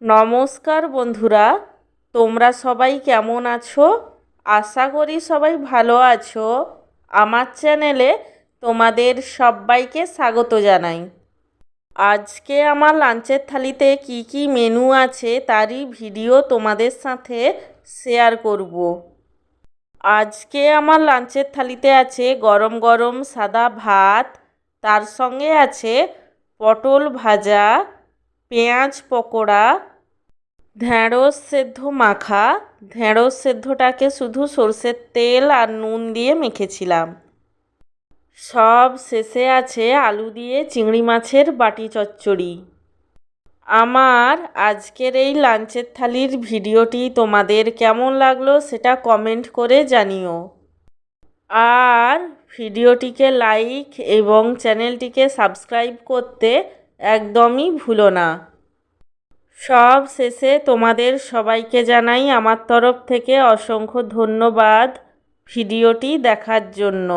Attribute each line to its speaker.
Speaker 1: নমস্কার বন্ধুরা, তোমরা সবাই কেমন আছো? আশা করি সবাই ভালো আছো। আমার চ্যানেলে তোমাদের সবাইকে স্বাগত জানাই। আজকে আমার লাঞ্চের থালিতে কি কি মেনু আছে তারই ভিডিও তোমাদের সাথে শেয়ার করব। আজকে আমার লাঞ্চের থালিতে আছে গরম গরম সাদা ভাত, তার সঙ্গে আছে পটল ভাজা, পেঁয়াজ পকোড়া, ঢ্যাঁড়স সেদ্ধ মাখা। ঢ্যাঁড়স সেদ্ধটাকে শুধু সরষের তেল আর নুন দিয়ে মেখেছিলাম। সব শেষে আছে আলু দিয়ে চিংড়ি মাছের বাটি চচ্চড়ি। আমার আজকের এই লাঞ্চের থালির ভিডিওটি তোমাদের কেমন লাগলো সেটা কমেন্ট করে জানিও। আর ভিডিওটিকে লাইক এবং চ্যানেলটিকে সাবস্ক্রাইব করতে একদমই ভুলো না। সব শেষে তোমাদের সবাইকে জানাই আমার তরফ থেকে অসংখ্য ধন্যবাদ ভিডিওটি দেখার জন্য।